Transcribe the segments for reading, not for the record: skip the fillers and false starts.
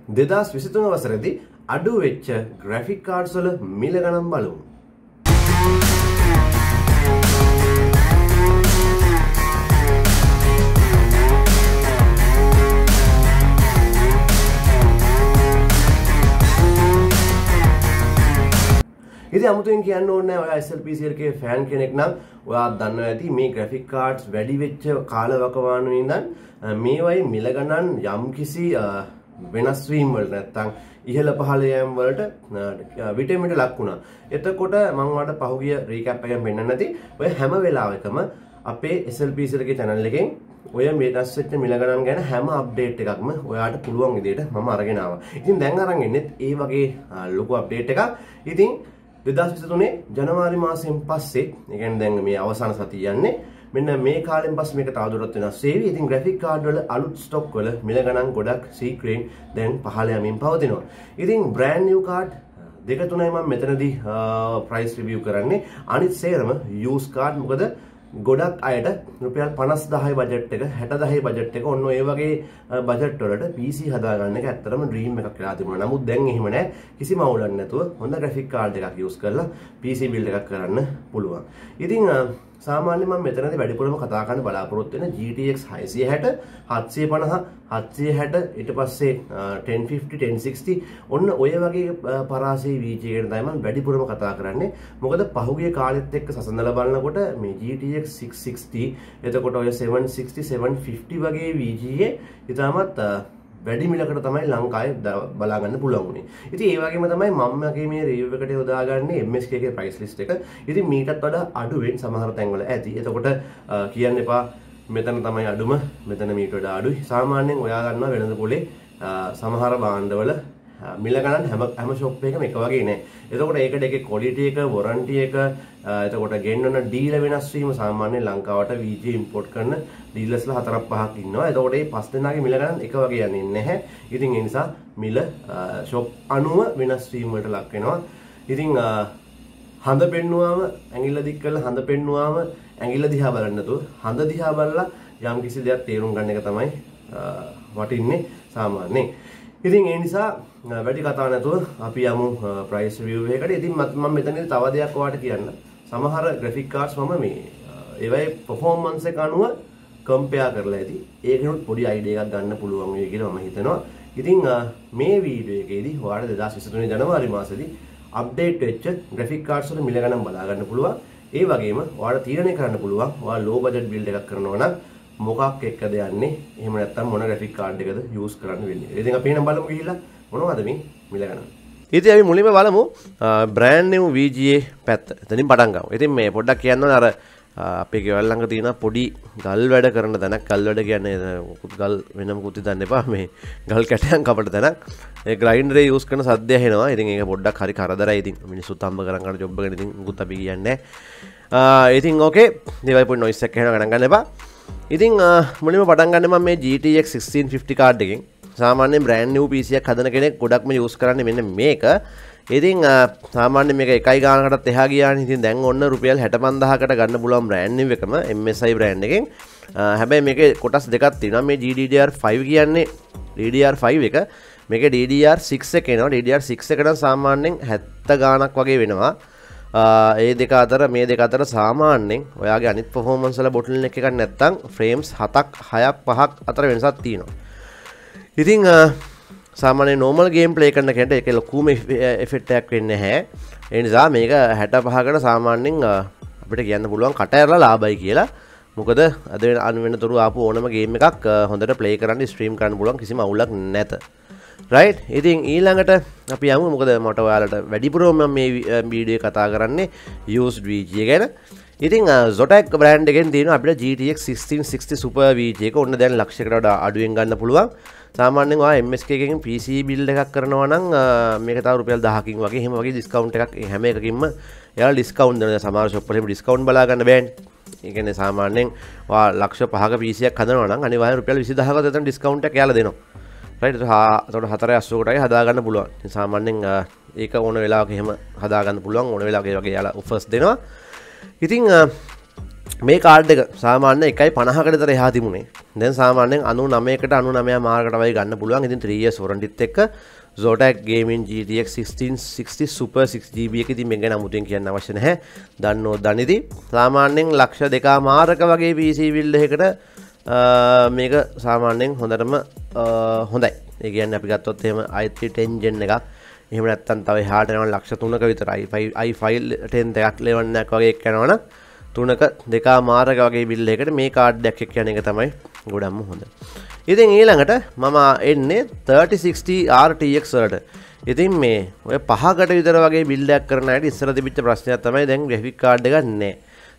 2023 වසරේදී අඩු වෙච්ච graphic cards වල මිල ගණන් බලමු. ඉතින් අමුතුවෙන් කියන්න ඕනේ නැහැ ඔයා SLPC එකේ ෆෑන් කෙනෙක් නම් ඔයා දන්නවා ඇති මේ graphic cards වැඩි වෙච්ච කාලවකවානුවේ ඉඳන් මේවයි මිල ගණන් යම්කිසි වෙනස් වීම වල නැත්තම් ඉහළ පහළ යෑම වලට විටමින්ට ලක් වුණා. එතකොට මම ඔයාලට පහුගිය රීකැප් එකෙන් පෙන්නන්න නැති ඔය හැම වෙලාවෙකම අපේ SLPC එකේ channel එකෙන් ඔය මේටස් වෙච්ච මිල ගණන් ගැන හැම අප්ඩේට් එකක්ම ඔයාලට පුළුවන් විදිහට මම අරගෙන ආවා. ඉතින් දැන් අරන් එන්නෙත් ඒ වගේ ලොකු අප්ඩේට් එකක්. ඉතින් 2023 ජනවාරි මාසයෙන් පස්සේ ඒ කියන්නේ දැන් මේ අවසාන සතිය යන්නේ මෙන්න මේ කාලෙන් පස්සේ මේක තවදුරටත් වෙනස් වෙවි. ඉතින් graphic card වල අලුත් stock වල මිල ගණන් ගොඩක් සීක්‍රෙන් දැන් පහළ යමින් පවතිනවා. ඉතින් brand new card දෙක තුනයි මම මෙතනදී price review කරන්නේ. අනිත් සේරම used card මොකද ගොඩක් අයට රුපියල් 50000 බජට් එක 60000 බජට් එක ඔන්න ඔය වගේ බජට් වලට PC හදාගන්න එක ඇත්තටම ඩ්‍රීම් එකක් වෙලා තිබුණා. නමුත් දැන් එහෙම නැහැ. කිසිම අවුලක් නැතුව හොඳ graphic card එකක් use කරලා PC build එකක් කරන්න පුළුවන්. ඉතින් සාමාන්‍යයෙන් මම මෙතනදී වැඩිපුරම කතා කරන්න බලාපොරොත්තු වෙන GTX 660 750 760 ඊට පස්සේ 1050 1060 ඔන්න ඔය වගේ පරාසී VGA ගැන තමයි මම වැඩිපුරම කතා කරන්නේ. මොකද පහුගිය කාලෙත් එක්ක සසඳලා බලනකොට මේ GTX 660 එතකොට ඔය 760 750 වගේ VGA ඉතාමත් වැඩි මිලකට තමයි ලංකාවේ බලා ගන්න පුළුවන් උනේ. ඉතින් ඒ වගේම තමයි මම මගේ මේ රිවිව් එකට යොදාගන්නේ MSK එකේ ප්‍රයිස් ලිස්ට් එක. ඉතින් මීටත් වඩා අඩුවෙන් සමහර තැන්වල ඇති. එතකොට කියන්න එපා මෙතන තමයි අඩුම, මෙතන මීට වඩා අඩුයි. සාමාන්‍යයෙන් ඔයා ගන්නවා වෙළඳ පොලේ සමහර භාණ්ඩවල මිල ගණන් හැම ෂොප් එකකම එක වගේ නෑ. එතකොට ඒකට එකේ quality එක, warranty එක, එතකොට ගෙන්නන ඩීලර් වෙනස් වීම සාමාන්‍යයෙන් ලංකාවට VGA import කරන ඩීලර්ස්ලා 4-5ක් ඉන්නවා. එතකොට මේ 5 දෙනාගේ මිල ගණන් එක වගේ යන්නේ නැහැ. ඉතින් ඒ නිසා මිල ෂොප් අනුව වෙනස් වීම වලට ලක් වෙනවා. ඉතින් හඳ පෙන්නුවාම ඇඟිල්ල දික් කරලා හඳ පෙන්නුවාම ඇඟිල්ල දිහා බලන්න නැතුව හඳ දිහා බලලා යම් කිසි දෙයක් තේරුම් ගන්න එක තමයි වටින්නේ සාමාන්‍යයෙන්. ඉතින් ඒ නිසා වැඩි කතා නැතුව අපි යමු price review එකකට. ඉතින් මම මෙතනදී තව දෙයක් ඔයාලට කියන්න. සමහර graphic cards මම මේ ඒවයි performance එක අනුව compare කරලා ඇති. ඒකනොත් පොඩි idea එකක් ගන්න පුළුවන් වෙයි කියලා මම හිතනවා. ඉතින් මේ වීඩියෝ එකේදී ඔයාලට 2023 ජනවාරි මාසෙදී update වෙච්ච graphic cards වල මිල ගණන් බලා ගන්න පුළුවන්. ඒ වගේම ඔයාලට තීරණය කරන්න පුළුවන් ඔයාලා low budget build එකක් කරනවා නම් මොකක් එක්කද යන්නේ එහෙම නැත්නම් මොන graphic card එකද use කරන්න වෙන්නේ. ඉතින් අපි එහෙනම් බලමු ගිහිල්ලා මොනවද මේ මිල ගණන්. ඉතින් අපි මුලින්ම බලමු brand new VGA පැත්ත. එතනින් පටන් ගමු. ඉතින් මේ පොඩ්ඩක් කියන්න අර අපේ ගෙවල් ළඟ තියෙන පොඩි ගල් වැඩ කරන තැනක්. ගල් වැඩ කියන්නේ ගල් වෙනම කුති දාන්න එපා. මේ ගල් කැටයන් කපට තැනක්. ඒ ග්‍රයින්ඩරේ use කරන සද්දය ඇහෙනවා. ඉතින් ඒක පොඩ්ඩක් හරි කරදරයි. ඉතින් මිනිස්සුත් අම්බ කරන් කරන ජොබ් එකනේ. ඉතින් මුකුත් අපි කියන්නේ නැහැ. ඉතින් ඕකේ. මේ වගේ පොඩි noise එකක් ඇහෙනවා ගණන් ගන්න එපා. ඉතින් මුලින්ම පටන් ගන්න මම මේ GTX 1650 කාඩ් එකෙන්. සාමාන්‍යයෙන් brand new PC එකක් හදන කෙනෙක් ගොඩක්ම use කරන්නේ මෙන්න මේක. ඉතින් සාමාන්‍යයෙන් මේක එකයි ගානකටත් එහා ගියානේ. ඉතින් දැන් ඔන්න රුපියල් 65000කට ගන්න පුළුවන් brand new එකම MSI brand එකෙන්. හැබැයි මේකේ කොටස් දෙකක් තියෙනවා. මේ GDDR5 කියන්නේ DDR5 එක. මේකේ DDR6 එක එනවා. DDR6 එක නම් සාමාන්‍යයෙන් 70 ගානක් වගේ වෙනවා. ඒ දෙක අතර මේ දෙක අතර සාමාන්‍යයෙන් ඔයාගේ අනිත් performance වල bottleneck එකක් නැත්තම් frames 7ක් 6ක් 5ක් අතර වෙනසක් තියෙනවා. ඉතින් සාමාන්‍ය normal game play කරන කෙනෙක්ට ඒක ලොකුම effect එකක් වෙන්නේ නැහැ. ඒ නිසා මේක 65කට සාමාන්‍යයෙන් අපිට කියන්න පුළුවන් කට ඇරලා ලාභයි කියලා. මොකද අද වෙනතුරු ආපු ඕනම game එකක් හොඳට play කරන්න stream කරන්න පුළුවන් කිසිම අවුලක් නැත. right ඉතින් ඊළඟට අපි යමු මොකද මට ඔයාලට වැඩිපුරම මම මේ වීඩියෝ කතා කරන්නේ used VGA ගැන. ඉතින් Zotac brand එකෙන් තියෙනවා අපිට GTX 1660 super VGA එක ඔන්න දැන් ලක්ෂයකට වඩා අඩුවෙන් ගන්න පුළුවන්. සාමාන්‍යයෙන් ඔයා MSK එකකින් PC build එකක් කරනවා නම් මේක තව රුපියල් 1000කින් වගේ එහෙම වගේ discount එකක් හැම එකකින්ම එයාලා discount දෙනවා. සමහර shop වල discount බලා ගන්න බෑනේ. ඒ කියන්නේ සාමාන්‍යයෙන් ඔයා ලක්ෂ 5ක PC එකක් හදනවා නම් අනිවාර්යෙන් රුපියල් 20000කට දෙන discount එකක් එයාලා දෙනවා. right එතකොට 480කටයි හදා ගන්න පුළුවන්. ඉතින් සාමාන්‍යයෙන් ඒක ඕන වෙලාවක එහෙම හදා ගන්න පුළුවන්. ඕන වෙලාවක ඒ වගේ යාලා offers දෙනවා. ඉතින් මේ කාඩ් එක සාමාන්‍ය 1.50කට විතර එහා තිබුණේ. දැන් සාමාන්‍යයෙන් 99කට 99 මාර්කට වගේ ගන්න පුළුවන්. ඉතින් 3 years warranty එක්ක Zotac Gaming GTX 1660 Super 6GB එක ඉතින් මේක ගැන අමුතුවෙන් කියන්න අවශ්‍ය නැහැ. දන්නෝ දනිදි. සාමාන්‍යයෙන් ලක්ෂ 2 මාරක වගේ PC build එකකට මේක සාමාන්‍යයෙන් හොඳටම හොඳයි. ඒ කියන්නේ අපි ගත්තොත් එහෙම i3 10 gen එකක්. එහෙම නැත්නම් තව එහාට යනවා ලක්ෂ 3ක විතර i5 10 එකක් 11 එකක් වගේ එක්ක යනවනම් 3ක 2 මාරක වගේ බිල් එකකට මේ කාඩ් එකක් එක්ක යන එක තමයි ගොඩක්ම හොඳ. ඉතින් ඊළඟට මම එන්නේ 3060 RTX වලට. ඉතින් මේ ඔය 5කට විතර වගේ බිල්ඩ් එකක් කරන අයට ඉස්සර තිබිච්ච ප්‍රශ්නයක් තමයි දැන් ග්‍රැෆික් කාඩ් එකක් නැහැ.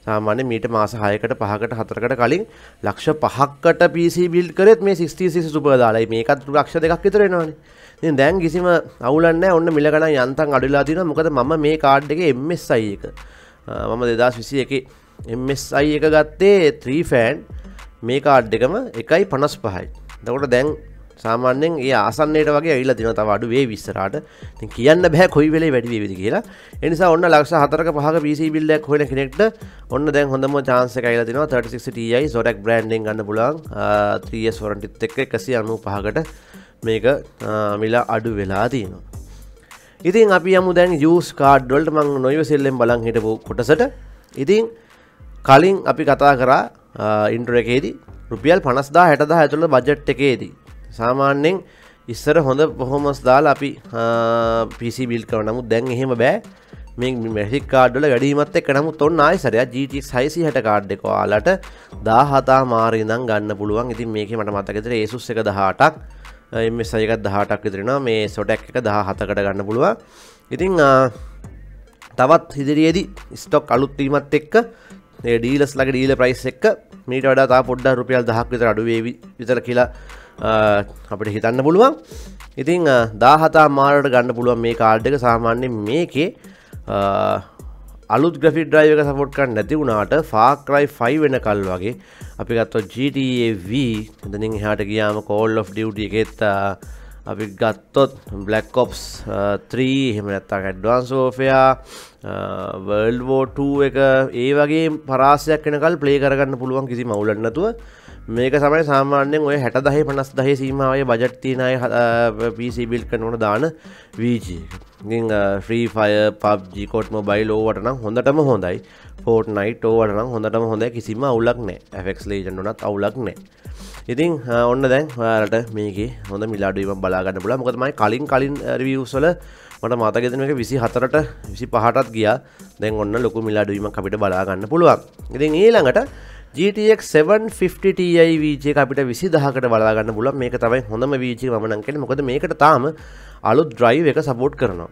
සාමාන්‍ය මීට මාස 6කට 5කට 4කට කලින් ලක්ෂ 5කට PC බිල්ඩ් කරෙත් මේ 6060 Super දාලා මේකත් ලක්ෂ 2ක් විතර එනවනේ. ඉතින් දැන් කිසිම අවුලක් නැහැ. ඔන්න මිල ගණන් යන්තම් අඩු වෙලා තියෙනවා. මොකද මම මේ කාඩ් එකේ MSI එක මම 2021 MSI එක ගත්තේ 3 fan මේ කාඩ් එකම 1.55යි. එතකොට දැන් සාමාන්‍යයෙන් ඒ ආසන්නයට වගේ ඇවිල්ලා තිනවා. තව අඩු වේවි ඉස්සරහට. ඉතින් කියන්න බෑ කොයි වෙලේ වැඩි වේවිද කියලා. ඒ නිසා ඔන්න ලක්ෂ 4ක 5ක PC බිල්ඩ් එකක් හොයන කෙනෙක්ට ඔන්න දැන් හොඳම chance එක ඇවිල්ලා තිනවා. 3060 Ti Zotac brand එකෙන් ගන්න පුළුවන් 3 years warranty එක්ක 195කට මේක මිල අඩු වෙලා තියෙනවා. ඉතින් අපි යමු දැන් use card වලට. මම නොයිවසෙල්ලෙන් බලන් හිටපු කොටසට. ඉතින් කලින් අපි කතා කරා ඉන්ට්‍රෝ එකේදී රුපියල් 50000 60000 ඇතුළත බජට් එකේදී සාමාන්‍යයෙන් ඉස්සර හොඳ performance දාලා අපි PC build කරනවා. නමුත් දැන් එහෙම බෑ. මේ graphic card වල වැඩිවීමත් එක්ක නමුත් ඔන්න ආයෙසරයක් GTX 660 කාඩ් එක ඔයාලට 17 මාරේ ඉඳන් ගන්න පුළුවන්. ඉතින් මේකේ මට මතක විදිහට Asus එක 18ක් MSI එකත් 18ක් විතර එනවා. මේ Zotac එක 17කට ගන්න පුළුවන්. ඉතින් තවත් ඉදිරියේදී ස්ටොක් අලුත් වීමත් එක්ක ඒ ඩීලර්ස් ලගේ ඩීලර් ප්‍රයිස් එක මීට වඩා තව පොඩ්ඩක් රුපියල් 10ක් විතර අඩු වේවි විතර කියලා අපිට හිතන්න පුළුවන්. ඉතින් 17 මාරකට ගන්න පුළුවන් මේ කාඩ් එක. සාමාන්‍යයෙන් මේකේ අලුත් graphic drive එක support කරන්නේ නැති වුණාට Far Cry 5 වෙනකල් වගේ අපි ගත්තොත් GTA V එතනින් එහාට ගියාම Call of Duty එකෙත් අපි ගත්තොත් Black Ops 3 එහෙම නැත්නම් Advanced Warfare World War 2 එක ඒ වගේ පරාසයක් වෙනකල් ප්ලේ කරගන්න පුළුවන් කිසිම අවුලක් නැතුව. මේක තමයි සාමාන්‍යයෙන් ඔය 60 50 සීමාවේ බජට් තියෙන අය PC build කරනකොට දාන VG එක. ඉතින් Free Fire, PUBG, COD Mobile ඕවට නම් හොඳටම හොඳයි. Fortnite ඕවට නම් හොඳටම හොඳයි. කිසිම අවුලක් නැහැ. FX Legend උනත් අවුලක් නැහැ. ඉතින් ඔන්න දැන් ඔයාලට මේකේ හොඳ මිල අඩුවීමක් බලා ගන්න පුළුවන්. මොකද මම කලින් රිවිව්ස් වල මට මතක දෙන මේක 24ට 25ටත් ගියා. දැන් ඔන්න ලොකු මිල අඩුවීමක් අපිට බලා ගන්න පුළුවන්. ඉතින් ඊළඟට GTX 750 Ti VG එක අපිට 20000කට බලා ගන්න පුළුවන්. මේක තමයි හොඳම VG මම නම් කියන්නේ. මොකද මේකට තාම අලුත් drive එක support කරනවා.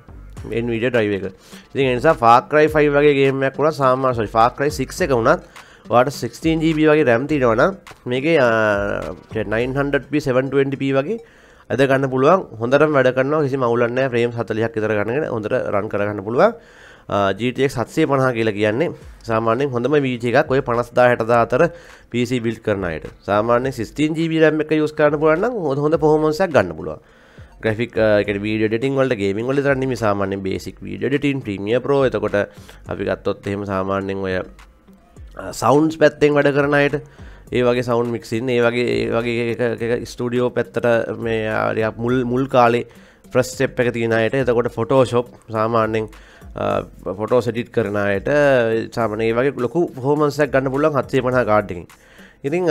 NVIDIA drive එක. ඉතින් ඒ නිසා Far Cry 5 වගේ game එකක් වුණා සාමාන්‍ය Far Cry 6 එක වුණත් ඔයාලට 16GB වගේ RAM තියෙනවා නම් මේකේ 900p 720p වගේ අද ගන්න පුළුවන්. හොඳටම වැඩ කරනවා. කිසිම අවුලක් නැහැ. frames 40ක් විතර ගන්නගෙන හොඳට run කරගන්න පුළුවන්. GTX 750 කියලා කියන්නේ සාමාන්‍යයෙන් හොඳම VG එකක් ඔය 50000 60000 අතර PC build කරන අයට. සාමාන්‍යයෙන් 16GB RAM එක use කරන්න පුළුවන් නම් හොඳ performance එකක් ගන්න පුළුවන්. graphic කියන්නේ video editing වලට gaming වලට තරන්නේ මේ සාමාන්‍යයෙන් basic video editing Premiere Pro එතකොට අපි ගත්තොත් එහෙම සාමාන්‍යයෙන් ඔය sounds පැත්තෙන් වැඩ කරන අයට ඒ වගේ sound mixing ඒ වගේ ස්ටුඩියෝ පැත්තට මේ මුල් කාලේ first step එක තියෙන අයට එතකොට Photoshop සාමාන්‍යයෙන් photos edit කරන අයට සාමාන්‍යයෙන් ඒ වගේ ලොකු performance එකක් ගන්න පුළුවන් 750 කාඩ් එකකින්. ඉතින්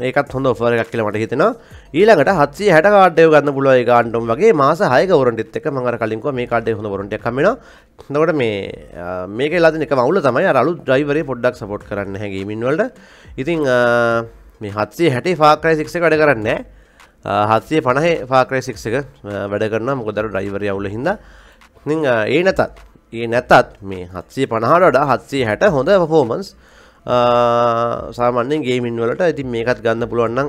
ඒකත් හොඳ ඔෆර් එකක් කියලා මට හිතෙනවා. ඊළඟට 760 කාඩ් එක ගන්න පුළුවන් ඒ කාඩ්ටම් වගේ මාස 6ක වොරන්ටිත් එක්ක මම අර කලින් කිව්වා මේ කාඩ් එකේ හොඳ වොරන්ටි එකක් හම් වෙනවා. එතකොට මේකේ ලාදින එකම අවුල තමයි අර අලුත් driver එක පොඩ්ඩක් support කරන්නේ නැහැ gaming වලට. ඉතින් මේ 760 Far Cry 6 එක වැඩ කරන්නේ නැහැ. 750 Far Cry 6 එක වැඩ කරනවා. මොකද අර driver එක අවුල හින්දා. ඉතින් ඒ නැතත් මේ 750ට වඩා 760 හොඳ performance සාමාන්‍යයෙන් ගේමින් වලට. ඉතින් මේකත් ගන්න පුළුවන් නම්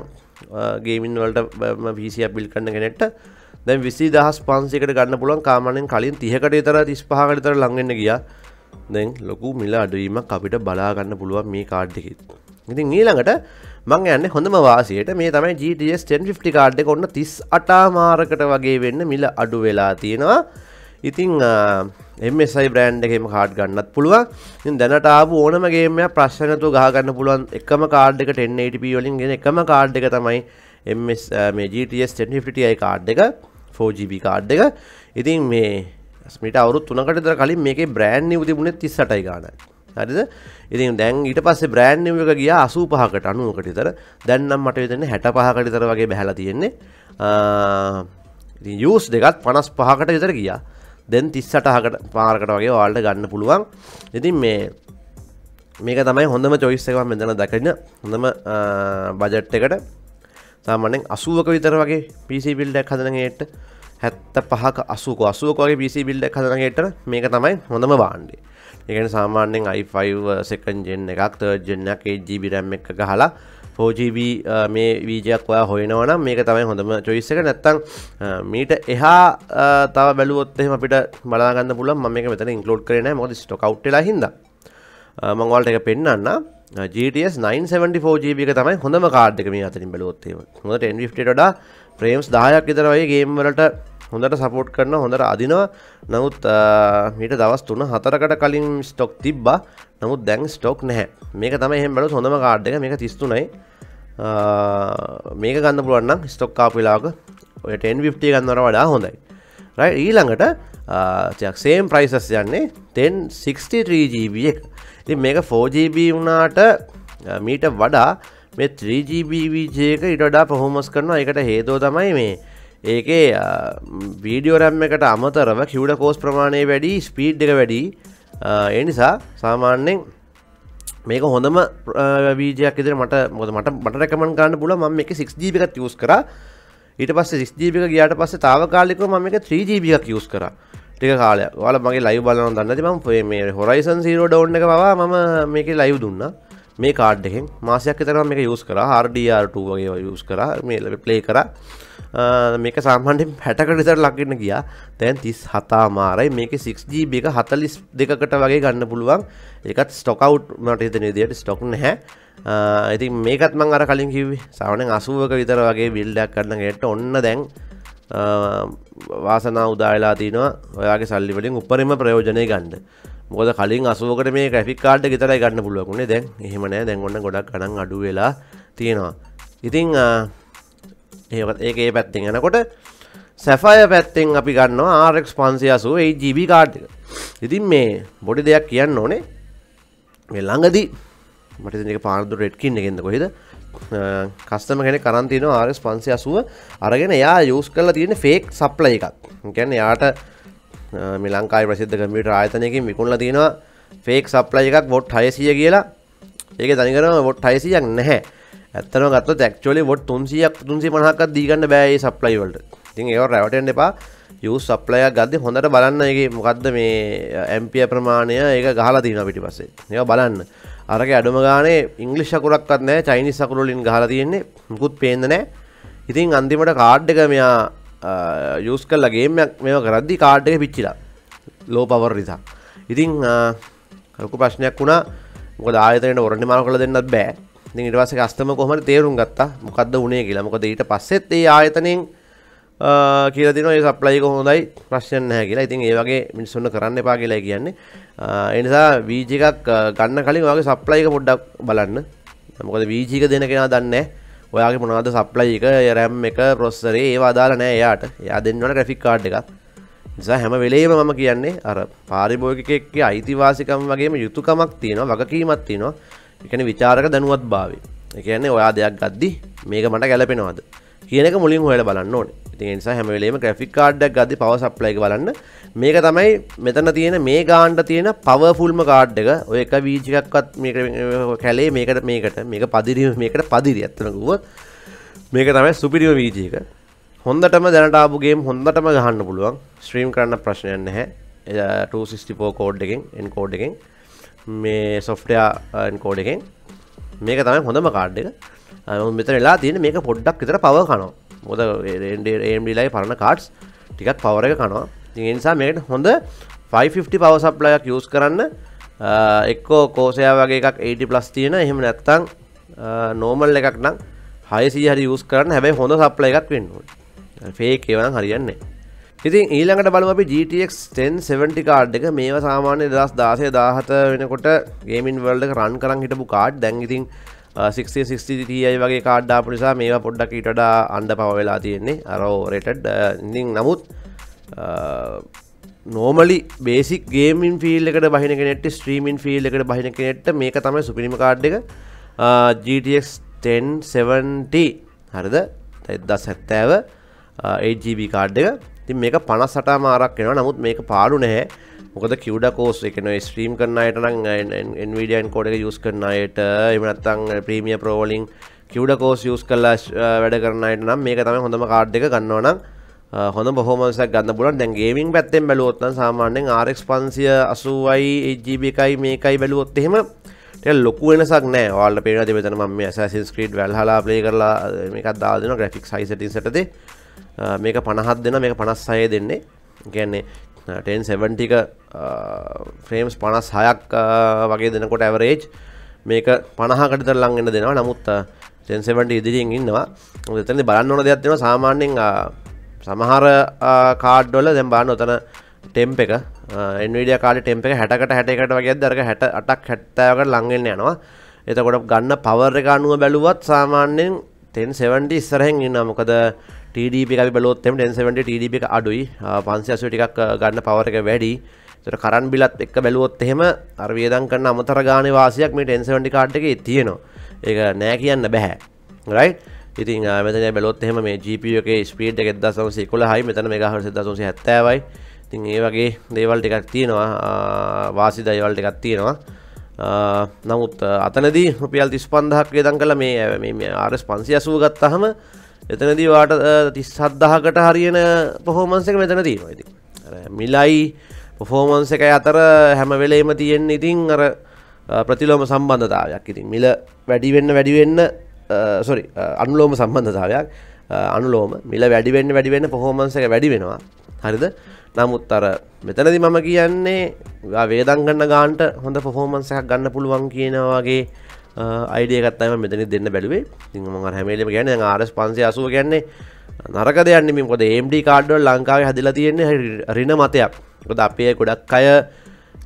ගේමින් වලට PC එක බිල්ඩ් කරන කෙනෙක්ට දැන් 20500කට ගන්න පුළුවන්. සාමාන්‍යයෙන් කලින් 30කට විතර 35කට විතර ලඟ වෙන්න ගියා. දැන් ලොකු මිල අඩුවීමක් අපිට බලා ගන්න පුළුවන් මේ කාඩ් එකේ. ඉතින් ඊළඟට මම යන්නේ හොඳම වාසියට මේ තමයි GTX 1050 කාඩ් එක. ඔන්න 38 මාරකට වගේ වෙන්න මිල අඩු වෙලා තියෙනවා. ඉතින් MSI බ්‍රෑන්ඩ් එකේම කාඩ් ගන්නත් පුළුවන්. ඉතින් දැනට ආපු ඕනම ගේම් එකක් ප්‍රශ්න නැතුව ගහ ගන්න පුළුවන්. එකම කාඩ් එක 1080p වලින් ගෙන එකම කාඩ් එක තමයි MS මේ GTS 1050 Ti කාඩ් එක 4GB කාඩ් එක. ඉතින් මේ මීට අවුරුදු 3කට විතර කලින් මේකේ බ්‍රෑන්ඩ් නිව් තිබුණේ 38යි ගානයි. හරිද? ඉතින් දැන් ඊට පස්සේ බ්‍රෑන්ඩ් නිව් එක ගියා 85කට 90කට විතර. දැන් නම් මට හිතෙන්නේ 65කට විතර වගේ බහැලා තියෙන්නේ. ඉතින් යූස් දෙකත් 55කට විතර ගියා. දැන් 38කට පාරකට වගේ ඔයාලට ගන්න පුළුවන්. ඉතින් මේක තමයි හොඳම choice එක මම මෙතන දකින හොඳම බජට් එකට. සාමාන්‍යයෙන් 80ක විතර වගේ PC build එකක් හදන ගෙට 75ක 80ක වගේ PC build එකක් හදන ගෙට මේක තමයි හොඳම භාණ්ඩය. ඒ කියන්නේ සාමාන්‍යයෙන් i5 second gen එකක් third gen එකක් 8GB RAM එකක ගහලා 4GB මේ VGA එකක් ඔයා හොයනවා නම් මේක තමයි හොඳම choice එක. නැත්තම් මීට එහා තව බැලුවොත් එහෙම අපිට බලා ගන්න පුළුවන්. මම මේක මෙතන include කරේ නැහැ මොකද stock out වෙලා හින්දා. මම ඔයාලට ඒක පෙන්නන්න. GTS 974GB එක තමයි හොඳම කාඩ් එක මේ අතරින් බැලුවොත් එහෙම. හොඳට 1050ට වඩා frames 10ක් විතර වගේ game වලට හොඳට support කරනවා, හොඳට අදිනවා. නමුත් මීට දවස් 3-4කට කලින් stock තිබ්බා. නමුත් දැන් stock නැහැ. මේක තමයි එහෙම බැලුවොත් හොඳම කාඩ් එක. මේක 33යි. මේක ගන්න පුළුවන් නම් stock ආපු වෙලාවක ඔය 1050 ගන්නවට වඩා හොඳයි. right ඊළඟට same prices යන්නේ 1063GB එක. ඉතින් මේක 4GB වුණාට මීට වඩා මේ 3GB VGA එක ඊට වඩා performance කරනවා. ඒකට හේතුව තමයි මේ ඒකේ වීඩියෝ RAM එකට අමතරව CUDA cores ප්‍රමාණය වැඩි, ස්පීඩ් එක වැඩි. ඒ නිසා සාමාන්‍යයෙන් මේක හොඳම VGA එකක් විදිහට මට රෙකමන්ඩ් කරන්න පුළුවන්. මම මේකේ 6GB එකක් යූස් කරා. ඊට පස්සේ 6GB එක ගියාට පස්සේ తాවකාලිකව මම මේක 3GB එකක් යූස් කරා. ටික කාලයක්. ඔයාලා මගේ ලයිව් බලනවා දන්නේ නැති මම මේ Horizon Zero Dawn එක පවා මම මේකේ ලයිව් දුන්නා. මේ කාඩ් එකෙන් මාසයක් විතර මම මේක යූස් කරා. RDR2 වගේ යූස් කරා. මේ ප්ලේ කරා. මේක සාමාන්‍යයෙන් 60කට විතර ලගින්න ගියා. දැන් 37 මාරයි. මේකේ 6GB එක 42කට වගේ ගන්න පුළුවන්. ඒකත් stock out මට හිතෙන විදිහට stock නැහැ. ඉතින් මේකත් මම අර කලින් කිව්වේ සාමාන්‍යයෙන් 80ක විතර වගේ build එකක් කරන්න ගෙට ඔන්න දැන් වාසනාව උදා වෙලා තිනවා ඔයාගේ සල්ලි වලින් උපරිම ප්‍රයෝජනෙ ගන්න. මොකද කලින් 80කට මේ graphic card එක විතරයි ගන්න පුළුවන් උනේ. දැන් එහෙම නැහැ. දැන් ඔන්න ගොඩක් ගණන් අඩු වෙලා තියෙනවා. ඉතින් ඒක ඒ පැත්තෙන් යනකොට Sapphire පැත්තෙන් අපි ගන්නවා RX 580 8GB card එක. ඉතින් මේ පොඩි දෙයක් කියන්න ඕනේ. මේ ළඟදී මට ඉතින් ඒක පාරදු Redkin එකෙන්ද කොහෙද කස්ටමර් කෙනෙක් අරන් තිනවා RX 580 අරගෙන එයා යූස් කරලා තියෙන ෆේක් සප්ලයි එකක්. ඒ කියන්නේ එයාට මේ ලංකාවේ ප්‍රසිද්ධ කම්පියුටර් ආයතනයකින් විකුණලා තියෙනවා ෆේක් සප්ලයි එකක් වොට් 600 කියලා. ඒකේ තනිකරම වොට් 600ක් නැහැ. ඇත්තටම ගත්තොත් ඇක්චුවලි වොට් 300ක් 350ක්වත් දී ගන්න බෑ මේ සප්ලයි වලට. ඉතින් ඒව රැවටෙන්න එපා. යූස් සප්ලයි එකක් ගද්දි හොඳට බලන්න ඒකේ මොකද්ද මේ ඇම්පියර් ප්‍රමාණය ඒක ගහලා තියෙනවා පිටිපස්සේ. ඒක බලන්න. අරගේ අඩුම ගානේ ඉංග්‍රීසි අකුරක්වත් නැහැ. චයිනීස් අකුරු වලින් ගහලා තියෙන්නේ. මුකුත් පේන්නේ නැහැ. ඉතින් අන්තිමට කාඩ් එක මෙයා යූස් කරලා ගේම් එකක් මේව කරද්දි කාඩ් එක පිච්චිලා. ලෝ පවර් නිසා. ඉතින් ලොකු ප්‍රශ්නයක් වුණා. මොකද ආයතනයට වොරන්ටි මාරු කරලා දෙන්නත් බෑ. ඉතින් ඊට පස්සේ කස්ටමර් කොහොමද තේරුම් ගත්තා මොකද්ද වුනේ කියලා. මොකද ඊට පස්සෙත් ඒ ආයතනයෙන් කියලා දෙනවා මේ සප්ලයි එක හොඳයි ප්‍රශ්නයක් නැහැ කියලා. ඉතින් ඒ වගේ මිනිස්සුන්ව කරන්න එපා කියලා කියන්නේ. ඒ නිසා VG එකක් ගන්න කලින් ඔයාගේ සප්ලයි එක පොඩ්ඩක් බලන්න. මොකද VG එක දෙන කෙනා දන්නේ නැහැ. ඔයාගේ මොනවද සප්ලයි එක, RAM එක, processor ඒවා අදාළ නැහැ එයාට. එයා දෙන්න ඕන graphic card එකක්. නිසා හැම වෙලේම මම කියන්නේ අර පාරිභෝගිකයෙක්ගේ අයිතිවාසිකම් වගේම යුතුයකමක් තියෙනවා, වගකීමක් තියෙනවා. ඒ කියන්නේ විචාරක දැනුවත් භාවය. ඒ කියන්නේ ඔයා දෙයක් ගද්දි මේක මට ගැලපෙනවද කියන එක මුලින් හොයලා බලන්න ඕනේ. ඉතින් ඒ නිසා හැම වෙලේම graphic card එකක් ගද්දි power supply එක බලන්න. මේක තමයි මෙතන තියෙන මේ ගානට තියෙන powerfulම card එක. ඔය එක VG එකක්වත් මේක කැලේ මේකට මේක පදිරි මේකට පදිරි ඇත්තම කිව්වොත් මේක තමයි superior VG එක. හොඳටම දැනට ආපු ගේම් හොඳටම ගහන්න පුළුවන්. ස්ට්‍රීම් කරන්න ප්‍රශ්නයක් නැහැ. 264 කෝඩ් එකෙන් එන්කෝඩ් එකෙන් මේ software එන්කෝඩ් එකෙන් මේක තමයි හොඳම කාඩ් එක. මෙතන වෙලා තියෙන්නේ මේක පොඩ්ඩක් විතර power කනවා. මොකද AMD ලයි පරණ cards ටිකක් power එක කනවා. ඉතින් ඒ නිසා මේකට හොඳ 550 power supply එකක් use කරන්න. එක්කෝ Corsair වගේ එකක් 80 plus තියෙන. එහෙම නැත්නම් normal එකක් නම් 600 හරි use කරන්න. හැබැයි හොඳ supply එකක් වෙන්න ඕනේ. ෆේක් ඒවා නම් හරියන්නේ නැහැ. ඉතින් ඊළඟට බලමු අපි GTX 1070 කාඩ් එක. මේවා සාමාන්‍ය 2016 17 වෙනකොට ගේමින් වර්ල්ඩ් එක රන් කරන් හිටපු කාඩ්. දැන් ඉතින් 1660 Ti වගේ කාඩ් ආපු නිසා මේවා පොඩ්ඩක් ඊට වඩා අන්ඩර් පවර් වෙලා තියෙන්නේ. අර ඕවරේටඩ්. ඉතින් නමුත් normally basic gaming field එකට බහින කෙනෙක්ට streaming field එකට බහින කෙනෙක්ට මේක තමයි සුපිරිම කාඩ් එක. GTX 1070 හරිද? 1070 8GB කාඩ් එක. ඉතින් මේක 58 මාරක් වෙනවා. නමුත් මේක පාඩු නැහැ. මොකද CUDA course එක නේ ස්ට්‍රීම් කරන අයට නම් NVIDIA encode එක use කරන අයට එහෙම නැත්නම් Premiere Pro වලින් CUDA course use කරලා වැඩ කරන අයට නම් මේක තමයි හොඳම කාඩ් එක ගන්නවා නම් හොඳ performance එකක් ගන්න පුළුවන්. දැන් ගේමින් පැත්තෙන් බැලුවොත් නම් සාමාන්‍යයෙන් RX 580යි 8GB එකයි මේකයි බැලුවොත් එහෙම ටික ලොකු වෙනසක් නැහැ. ඔයාලට පේනවා දෙ මෙතන මම මේ Assassin's Creed Valhalla play කරලා මේකක් දාලා දෙනවා graphics high settings එකටදී. මේක 50ක් දෙනවා මේක 56 දෙන්නේ. ඒ කියන්නේ 1070 එක frames 56ක් වගේ දෙනකොට average මේක 50කට විතර ලං වෙන්න දෙනවා. නමුත් 1070 ඉදිරියෙන් ඉන්නවා. මොකද එතනදී බලන්න ඕන දෙයක් තියෙනවා. සාමාන්‍යයෙන් සමහර කාඩ් වල දැන් බලන්න උතන temp එක Nvidia කාඩේ temp එක 60කට 61කට වගේක්ද අරක 68ක් 70කට ලං වෙන්න යනවා. එතකොට ගන්න power එක අනුව බැලුවත් සාමාන්‍යයෙන් 1070 ඉස්සරහින් ඉන්නවා. මොකද TDP එක අපි බැලුවොත් එහෙම 1070 TDP එක අඩුයි. 580 ටිකක් ගන්න power එක වැඩි. ඒතර කරන්ට් බිලත් එක්ක බැලුවොත් එහෙම අර වේදම් කරන අමතර ගානේ වාසියක් මේ 1070 කාඩ් එකේ තියෙනවා. ඒක නෑ කියන්න බෑ. right? ඉතින් මෙතන බැලුවොත් එහෙම මේ GPU එකේ ස්පීඩ් එක 1911යි. මෙතන MHz 1970යි. ඉතින් ඒ වගේ දේවල් ටිකක් තියෙනවා. වාසි දේවල් ටිකක් තියෙනවා. නමුත් අතනදී රුපියල් 35000ක් වේදම් කළා මේ RS 580 ගත්තාම එතනදී වාට 37000කට හරියන performance එක මෙතන තියෙනවා. ඉතින් අර මිලයි performance එකයි අතර හැම වෙලෙම තියෙන ඉතින් අර ප්‍රතිලෝම සම්බන්ධතාවයක්. ඉතින් මිල වැඩි වෙන්න අනුලෝම සම්බන්ධතාවයක්. අනුලෝම මිල වැඩි වෙන්න performance එක වැඩි වෙනවා. හරිද? නමුත් අර මෙතනදී මම කියන්නේ වේදම් ගන්න ගානට හොඳ performance එකක් ගන්න පුළුවන් කියන වගේ idea එකක් තමයි මම මෙතනදී දෙන්න බැලුවේ. ඉතින් මම අර හැම වෙලේම කියන්නේ දැන් RS 580 කියන්නේ නරක දෙයක් නෙමෙයි. මොකද AMD කාඩ් වල ලංකාවේ හැදිලා තියෙන්නේ ඍණ මතයක්. මොකද අපේ ගොඩක් අය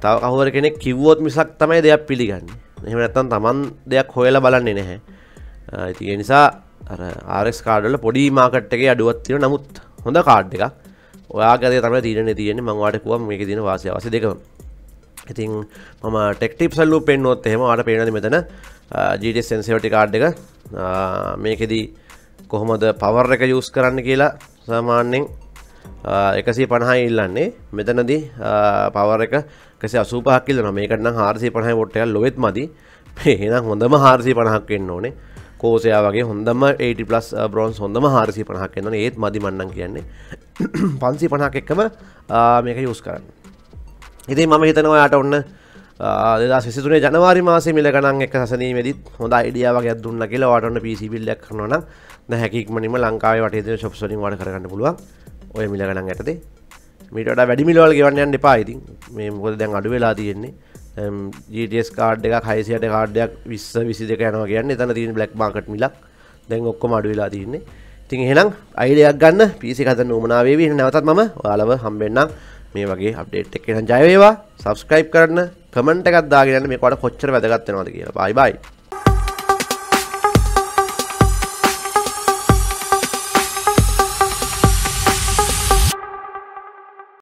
තව කවුරු කෙනෙක් කිව්වොත් මිසක් තමයි දෙයක් පිළිගන්නේ. එහෙම නැත්නම් Taman දෙයක් හොයලා බලන්නේ නැහැ. ඉතින් ඒ නිසා අර RX කාඩ් වල පොඩි මාකට් එකේ අඩුවක් තියෙනවා. නමුත් හොඳ කාඩ් එකක්. ඔයාගේ තමයි තියෙන්නේ මම ඔයාලට කිව්වා මේකේ තියෙන වාසිය අවශ්‍ය දෙකම. ඉතින් මම ටෙක් ටිප්ස් වල පෙන්නනොත් එහෙම ඔයාලට පේනවාද මෙතන GTX 1070 කාඩ් එක මේකෙදි කොහොමද පවර් එක යූස් කරන්න කියලා සාමාන්‍යයෙන් 150යි ඉල්ලන්නේ. මෙතනදී පවර් එක 185ක් ඉල්ලනවා. මේකට නම් 450 වොට් එකක් ලොවෙත් මදි. එහෙනම් හොඳම 450ක් වෙන්න ඕනේ. Corsair වගේ හොඳම 80+ bronze හොඳම 450ක් වෙන්න ඕනේ. ඒත් මදි මන්නම් කියන්නේ 550ක් එක්කම මේක යූස් කරන්න. ඉතින් මම හිතනවා ඔයාට ඔන්න 2023 ජනවාරි මාසේ මිල ගණන් එක්ක සැසඳීමේදීත් හොඳ අයිඩියා වගේක් දුන්නා කියලා ඔයාට ඔන්න PC බිල් එකක් කරනවා නම් දැන් හැකියක්මනින්ම ලංකාවේ වටේ තියෙන shops වලින් ඔයාලට කරගන්න පුළුවන්. ඔය මිල ගණන් යටතේ මීට වඩා වැඩි මිල වල ගෙවන්න යන්න එපා. ඉතින් මේ මොකද දැන් අඩු වෙලා තියෙන්නේ. GTX කාඩ් එකක් 660 කාඩ් එකක් 20 22 යනවා කියන්නේ එතන තියෙන black market මිලක්. දැන් ඔක්කොම අඩු වෙලා තියෙන්නේ. ඉතින් එහෙනම් අයිඩියාවක් ගන්න PC එක හදන්න උමනා වේවි. නැවතත් මම ඔයාලව හම්බෙන්නම් මේ වගේ අප්ඩේට් එකක්. එහෙනම් ජය වේවා. subscribe කරන්න, comment එකක් දාගෙන යන්න මේක වඩා කොච්චර වැදගත් වෙනවද කියලා. bye bye.